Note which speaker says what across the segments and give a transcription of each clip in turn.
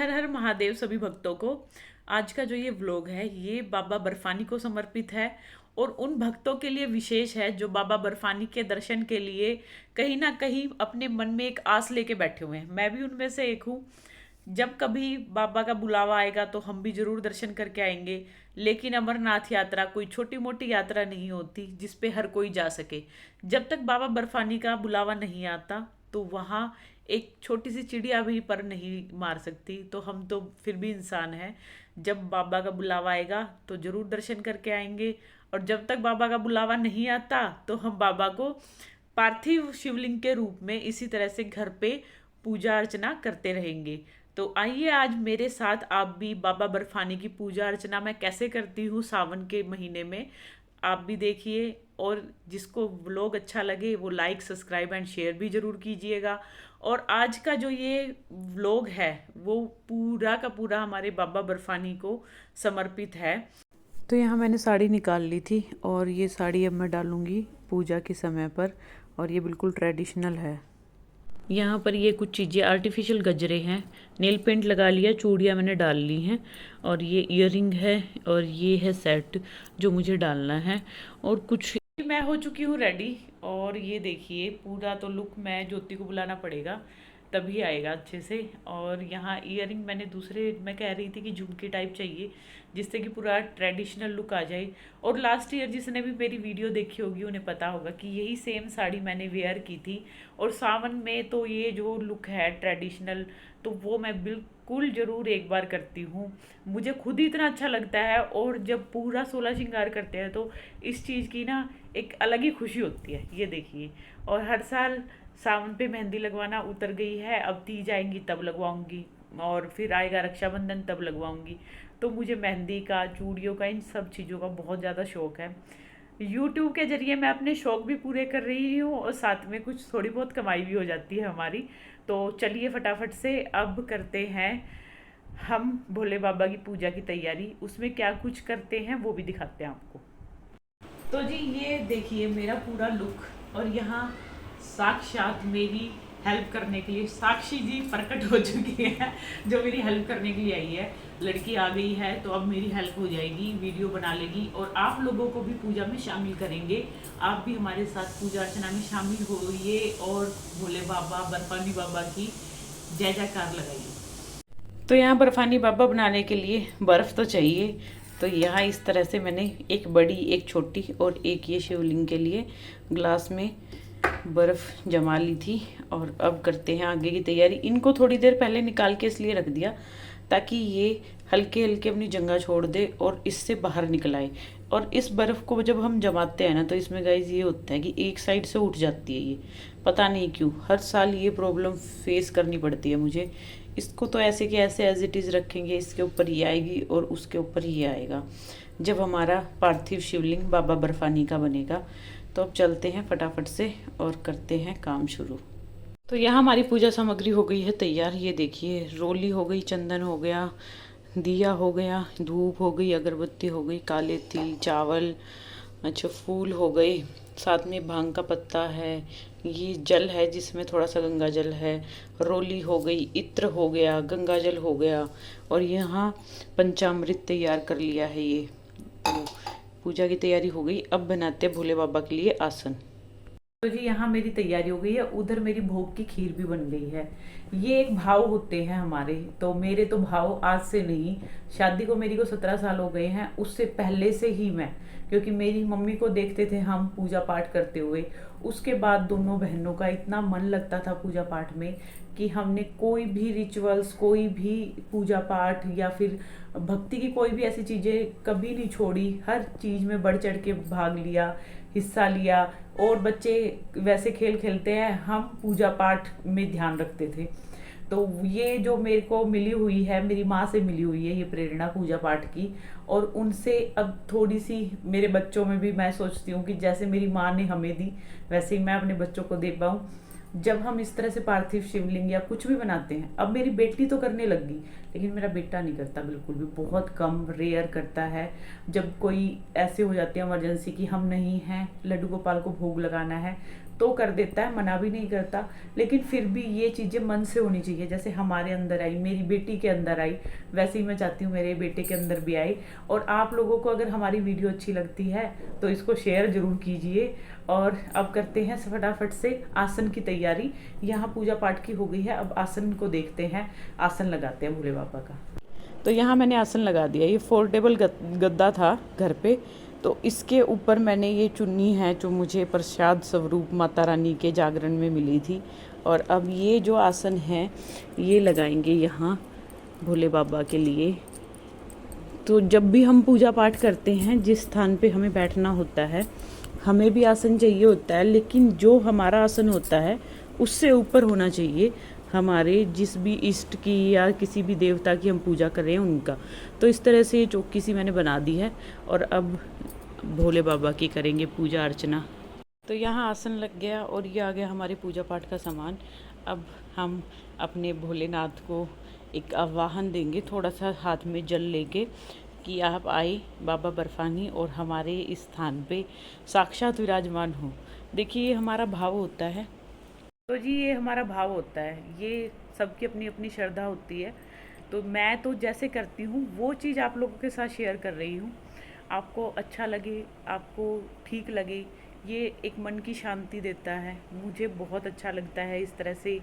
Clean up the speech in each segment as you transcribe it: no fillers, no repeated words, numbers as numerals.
Speaker 1: हर हर महादेव सभी भक्तों को। आज का जो ये व्लॉग है ये बाबा बर्फानी को समर्पित है और उन भक्तों के लिए विशेष है जो बाबा बर्फानी के दर्शन के लिए कहीं ना कहीं अपने मन में एक आस लेके बैठे हुए हैं। मैं भी उनमें से एक हूँ। जब कभी बाबा का बुलावा आएगा तो हम भी जरूर दर्शन करके आएंगे। लेकिन अमरनाथ यात्रा कोई छोटी मोटी यात्रा नहीं होती जिस पे हर कोई जा सके। जब तक बाबा बर्फानी का बुलावा नहीं आता तो वहाँ एक छोटी सी चिड़िया भी पर नहीं मार सकती। तो हम तो फिर भी इंसान हैं। जब बाबा का बुलावा आएगा तो जरूर दर्शन करके आएंगे। और जब तक बाबा का बुलावा नहीं आता तो हम बाबा को पार्थिव शिवलिंग के रूप में इसी तरह से घर पे पूजा अर्चना करते रहेंगे। तो आइए आज मेरे साथ आप भी बाबा बर्फानी की पूजा अर्चना मैं कैसे करती हूँ सावन के महीने में आप भी देखिए। और जिसको व्लॉग अच्छा लगे वो लाइक सब्सक्राइब एंड शेयर भी ज़रूर कीजिएगा। और आज का जो ये व्लॉग है वो पूरा का पूरा हमारे बाबा बर्फानी को समर्पित है। तो यहाँ मैंने साड़ी निकाल ली थी और ये साड़ी अब मैं डालूँगी पूजा के समय पर। और ये बिल्कुल ट्रेडिशनल है। यहाँ पर ये कुछ चीज़ें आर्टिफिशियल गजरे हैं, नेल पेंट लगा लिया, चूड़ियाँ मैंने डाल ली हैं और ये इयररिंग है और ये है सेट जो मुझे डालना है। और कुछ मैं हो चुकी हूँ रेडी। और ये देखिए पूरा तो लुक मैं ज्योति को बुलाना पड़ेगा तभी आएगा अच्छे से। और यहाँ इयररिंग मैंने दूसरे मैं कह रही थी कि झुमके टाइप चाहिए जिससे कि पूरा ट्रेडिशनल लुक आ जाए। और लास्ट ईयर जिसने भी मेरी वीडियो देखी होगी उन्हें पता होगा कि यही सेम साड़ी मैंने वेयर की थी। और सावन में तो ये जो लुक है ट्रेडिशनल तो वो मैं बिल्कुल ज़रूर एक बार करती हूँ। मुझे खुद ही इतना अच्छा लगता है और जब पूरा 16 श्रृंगार करते हैं तो इस चीज़ की ना एक अलग ही खुशी होती है। ये देखिए। और हर साल सावन पे मेहंदी लगवाना उतर गई है, अब तीज आएंगी तब लगवाऊंगी और फिर आएगा रक्षाबंधन तब लगवाऊंगी। तो मुझे मेहंदी का, चूड़ियों का, इन सब चीज़ों का बहुत ज़्यादा शौक है। यूट्यूब के जरिए मैं अपने शौक भी पूरे कर रही हूँ और साथ में कुछ थोड़ी बहुत कमाई भी हो जाती है हमारी। तो चलिए फटाफट से अब करते हैं हम भोले बाबा की पूजा की तैयारी। उसमें क्या कुछ करते हैं वो भी दिखाते हैं आपको। तो जी ये देखिए मेरा पूरा लुक। और यहाँ साक्षात मेरी हेल्प करने के लिए साक्षी जी प्रकट हो चुकी है जो मेरी हेल्प करने के लिए आई है। लड़की आ गई है तो अब मेरी हेल्प हो जाएगी, वीडियो बना लेगी और आप लोगों को भी पूजा में शामिल करेंगे। आप भी हमारे साथ पूजा अर्चना में शामिल होइए और भोले बाबा बर्फानी बाबा की जय जयकार लगाइए। तो यहाँ बर्फानी बाबा बनाने के लिए बर्फ़ तो चाहिए। तो यहाँ इस तरह से मैंने एक बड़ी, एक छोटी और एक ये शिवलिंग के लिए ग्लास में बर्फ़ जमा ली थी। और अब करते हैं आगे की तैयारी। इनको थोड़ी देर पहले निकाल के इसलिए रख दिया ताकि ये हल्के हल्के अपनी जगह छोड़ दे और इससे बाहर निकल आए। और इस बर्फ़ को जब हम जमाते हैं ना तो इसमें गाइस ये होता है कि एक साइड से उठ जाती है। ये पता नहीं क्यों हर साल ये प्रॉब्लम फेस करनी पड़ती है मुझे। इसको तो ऐसे के ऐसे एज इट इज़ रखेंगे, इसके ऊपर ये आएगी और उसके ऊपर ये आएगा जब हमारा पार्थिव शिवलिंग बाबा बर्फानी का बनेगा। तो अब चलते हैं फटाफट से और करते हैं काम शुरू। तो यहाँ हमारी पूजा सामग्री हो गई है तैयार। ये देखिए रोली हो गई, चंदन हो गया, दिया हो गया, धूप हो गई, अगरबत्ती हो गई, काले तिल, चावल, अच्छा फूल हो गए, साथ में भांग का पत्ता है, ये जल है जिसमें थोड़ा सा गंगा जल है, रोली हो गई, इत्र हो गया, गंगा जल हो गया और यहाँ पंचामृत तैयार कर लिया है। ये तो पूजा की तैयारी हो गई। अब बनाते हैं भोले बाबा के लिए आसन। तो जी यहाँ मेरी तैयारी हो गई है। उधर मेरी भोग की खीर भी बन गई है। ये एक भाव होते हैं हमारे। तो मेरे तो भाव आज से नहीं, शादी को मेरी को 17 साल हो गए हैं, उससे पहले से ही मैं, क्योंकि मेरी मम्मी को देखते थे हम पूजा पाठ करते हुए। उसके बाद दोनों बहनों का इतना मन लगता था पूजा पाठ में कि हमने कोई भी रिचुअल्स, कोई भी पूजा पाठ या फिर भक्ति की कोई भी ऐसी चीज़ें कभी नहीं छोड़ी। हर चीज़ में बढ़ चढ़ के भाग लिया, हिस्सा लिया। और बच्चे वैसे खेल खेलते हैं, हम पूजा पाठ में ध्यान रखते थे। तो ये जो मेरे को मिली हुई है, मेरी माँ से मिली हुई है ये प्रेरणा पूजा पाठ की। और उनसे अब थोड़ी सी मेरे बच्चों में भी मैं सोचती हूँ कि जैसे मेरी माँ ने हमें दी वैसे ही मैं अपने बच्चों को दे पाऊँ। जब हम इस तरह से पार्थिव शिवलिंग या कुछ भी बनाते हैं, अब मेरी बेटी तो करने लगी लेकिन मेरा बेटा नहीं करता बिल्कुल भी, बहुत कम, रेयर करता है। जब कोई ऐसे हो जाती है इमरजेंसी कि हम नहीं हैं, लड्डू गोपाल को भोग लगाना है, तो कर देता है, मना भी नहीं करता, लेकिन फिर भी ये चीज़ें मन से होनी चाहिए। जैसे हमारे अंदर आई, मेरी बेटी के अंदर आई, वैसे ही मैं चाहती हूँ मेरे बेटे के अंदर भी आई। और आप लोगों को अगर हमारी वीडियो अच्छी लगती है तो इसको शेयर ज़रूर कीजिए। और अब करते हैं फटाफट से आसन की तैयारी। यहाँ पूजा पाठ की हो गई है, अब आसन को देखते हैं, आसन लगाते हैं भोले बाबा का। तो यहाँ मैंने आसन लगा दिया। ये फोल्डेबल गद्दा था घर पे, तो इसके ऊपर मैंने ये चुन्नी है जो मुझे प्रसाद स्वरूप माता रानी के जागरण में मिली थी। और अब ये जो आसन है ये लगाएंगे यहाँ भोले बाबा के लिए। तो जब भी हम पूजा पाठ करते हैं, जिस स्थान पे हमें बैठना होता है, हमें भी आसन चाहिए होता है, लेकिन जो हमारा आसन होता है उससे ऊपर होना चाहिए हमारे जिस भी इष्ट की या किसी भी देवता की हम पूजा कर रहे हैं उनका। तो इस तरह से ये चौकी सी मैंने बना दी है और अब भोले बाबा की करेंगे पूजा अर्चना। तो यहाँ आसन लग गया और ये आ गया हमारे पूजा पाठ का सामान। अब हम अपने भोलेनाथ को एक आवाहन देंगे, थोड़ा सा हाथ में जल लेके, कि आप आए बाबा बर्फानी और हमारे इस स्थान पे साक्षात विराजमान हो। देखिए ये हमारा भाव होता है। तो जी ये हमारा भाव होता है, ये सबकी अपनी अपनी श्रद्धा होती है। तो मैं तो जैसे करती हूँ वो चीज़ आप लोगों के साथ शेयर कर रही हूँ। आपको अच्छा लगे, आपको ठीक लगे, ये एक मन की शांति देता है। मुझे बहुत अच्छा लगता है इस तरह से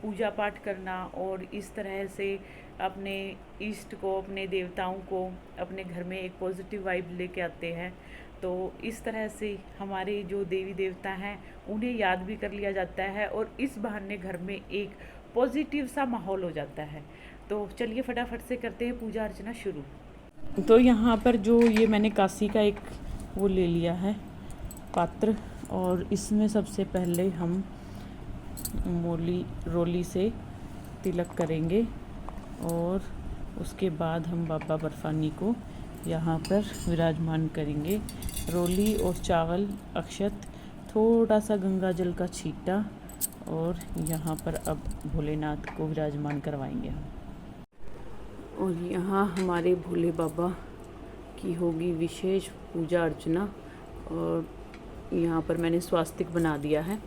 Speaker 1: पूजा पाठ करना और इस तरह से अपने इष्ट को, अपने देवताओं को अपने घर में एक पॉजिटिव वाइब लेके आते हैं। तो इस तरह से हमारे जो देवी देवता हैं उन्हें याद भी कर लिया जाता है और इस बहाने घर में एक पॉजिटिव सा माहौल हो जाता है। तो चलिए फटाफट से करते हैं पूजा अर्चना शुरू। तो यहाँ पर जो ये मैंने काशी का एक वो ले लिया है पात्र, और इसमें सबसे पहले हम रोली से तिलक करेंगे और उसके बाद हम बाबा बर्फानी को यहाँ पर विराजमान करेंगे। रोली और चावल, अक्षत, थोड़ा सा गंगा जल का छींटा, और यहाँ पर अब भोलेनाथ को विराजमान करवाएंगे हम। और यहाँ हमारे भोले बाबा की होगी विशेष पूजा अर्चना। और यहाँ पर मैंने स्वास्तिक बना दिया है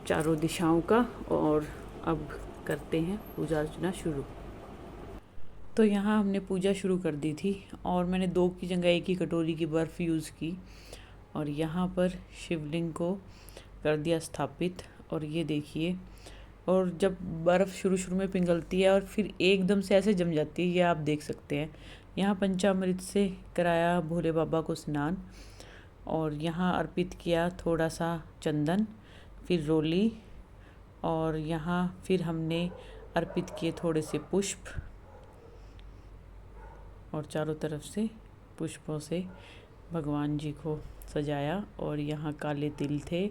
Speaker 1: चारों दिशाओं का, और अब करते हैं पूजा अर्चना शुरू। तो यहाँ हमने पूजा शुरू कर दी थी और मैंने 2 की जगह 1 ही कटोरी की बर्फ़ यूज़ की और यहाँ पर शिवलिंग को कर दिया स्थापित। और ये देखिए, और जब बर्फ़ शुरू में पिघलती है और फिर एकदम से ऐसे जम जाती है, ये आप देख सकते हैं। यहाँ पंचामृत से कराया भोले बाबा को स्नान, और यहाँ अर्पित किया थोड़ा सा चंदन, फिर रोली, और यहाँ फिर हमने अर्पित किए थोड़े से पुष्प, और चारों तरफ से पुष्पों से भगवान जी को सजाया। और यहाँ काले तिल थे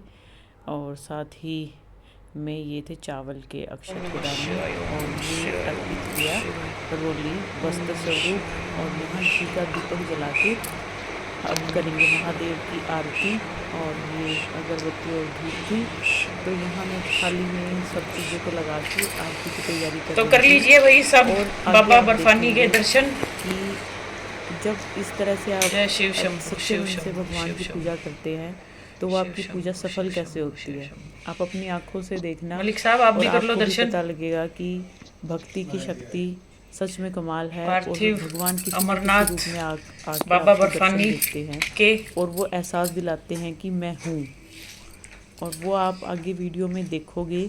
Speaker 1: और साथ ही में ये थे चावल के अक्षत के दाने, और ये अर्पित किया रोली वस्त्र स्वरूप। और यहाँ घी का दीपक जला के अब करेंगे महादेव की आरती। और ये अगरबत्ती और धूप थी, तो यहाँ मैं थाली में सब चीज़ों को लगा के आरती की तैयारी कर लीजिए वही सब। और बाबा बर्फानी के दर्शन की जब इस तरह से आप शिव से भगवान की पूजा करते हैं तो वो आपकी पूजा सफल कैसे होती है, आप अपनी आंखों से देखना। मलिक साहब आप भी कर लो दर्शन, पता लगेगा कि भक्ति की शक्ति सच में कमाल है। और भगवान की अमरनाथ रूप में बाबा बर्फानी देखते हैं के, और वो एहसास दिलाते हैं कि मैं हूँ। और वो आप आगे वीडियो में देखोगे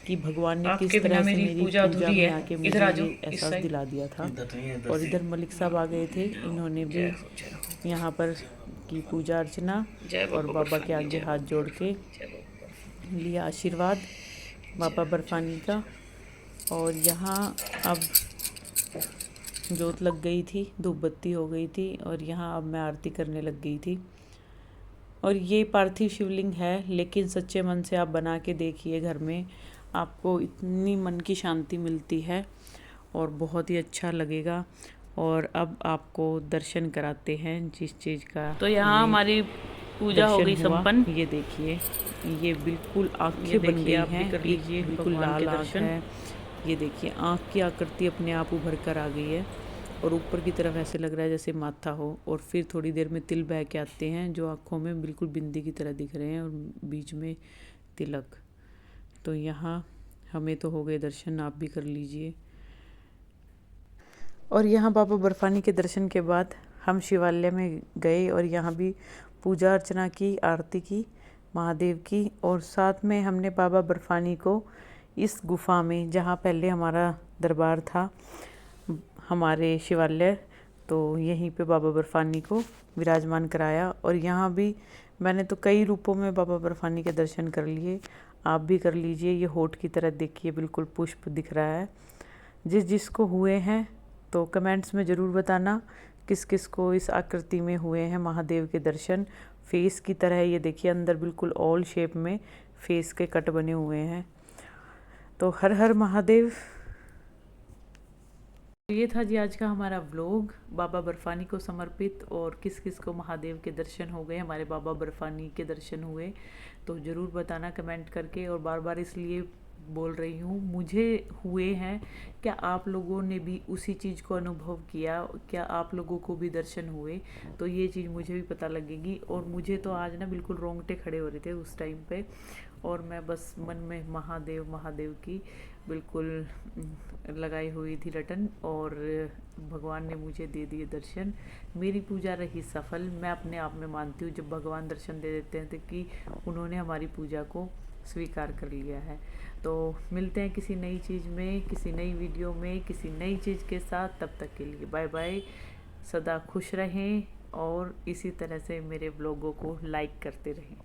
Speaker 1: कि भगवान ने किस तरह से मेरी पूजा में आके मुझे एहसास दिला दिया था। और इधर मलिक साहब आ गए थे, इन्होंने भी यहाँ पर की पूजा अर्चना और बाबा के आगे हाथ जोड़ के लिया आशीर्वाद बाबा बर्फानी का। और यहाँ अब जोत लग गई थी, धूप बत्ती हो गई थी, और यहाँ अब मैं आरती करने लग गई थी। और ये पार्थिव शिवलिंग है, लेकिन सच्चे मन से आप बना के देखिए घर में, आपको इतनी मन की शांति मिलती है और बहुत ही अच्छा लगेगा। और अब आपको दर्शन कराते हैं जिस चीज़ का। तो यहाँ हमारी पूजा हो गई संपन्न। ये देखिए, ये बिल्कुल आँखें बन गई हैं, कर लीजिए बिल्कुल लाल आँख है। ये देखिए आँख की आकृति अपने आप उभर कर आ गई है। और ऊपर की तरफ ऐसे लग रहा है जैसे माथा हो, और फिर थोड़ी देर में तिल बह के आते हैं जो आँखों में बिल्कुल बिंदी की तरह दिख रहे हैं और बीच में तिलक। तो यहाँ हमें तो हो गए दर्शन, आप भी कर लीजिए। और यहाँ बाबा बर्फानी के दर्शन के बाद हम शिवालय में गए और यहाँ भी पूजा अर्चना की, आरती की महादेव की, और साथ में हमने बाबा बर्फानी को इस गुफा में, जहाँ पहले हमारा दरबार था हमारे शिवालय, तो यहीं पे बाबा बर्फानी को विराजमान कराया। और यहाँ भी मैंने तो कई रूपों में बाबा बर्फानी के दर्शन कर लिए, आप भी कर लीजिए। ये होठ की तरह देखिए बिल्कुल पुष्प दिख रहा है। जिसको हुए हैं तो कमेंट्स में ज़रूर बताना किस किस को इस आकृति में हुए हैं महादेव के दर्शन। फेस की तरह ये देखिए, अंदर बिल्कुल ओल शेप में फेस के कट बने हुए हैं। तो हर हर महादेव। ये था जी आज का हमारा व्लॉग बाबा बर्फानी को समर्पित, और किस किस को महादेव के दर्शन हो गए, हमारे बाबा बर्फानी के दर्शन हुए, तो ज़रूर बताना कमेंट करके। और बार बार इसलिए बोल रही हूँ, मुझे हुए हैं, क्या आप लोगों ने भी उसी चीज़ को अनुभव किया, क्या आप लोगों को भी दर्शन हुए, तो ये चीज़ मुझे भी पता लगेगी। और मुझे तो आज ना बिल्कुल रोंगटे खड़े हो रहे थे उस टाइम पे, और मैं बस मन में महादेव महादेव की बिल्कुल लगाई हुई थी रटन, और भगवान ने मुझे दे दिए दर्शन। मेरी पूजा रही सफल। मैं अपने आप में मानती हूँ जब भगवान दर्शन दे देते हैं तो कि उन्होंने हमारी पूजा को स्वीकार कर लिया है। तो मिलते हैं किसी नई चीज़ में, किसी नई वीडियो में, किसी नई चीज़ के साथ। तब तक के लिए बाय बाय। सदा खुश रहें और इसी तरह से मेरे व्लॉगों को लाइक करते रहें।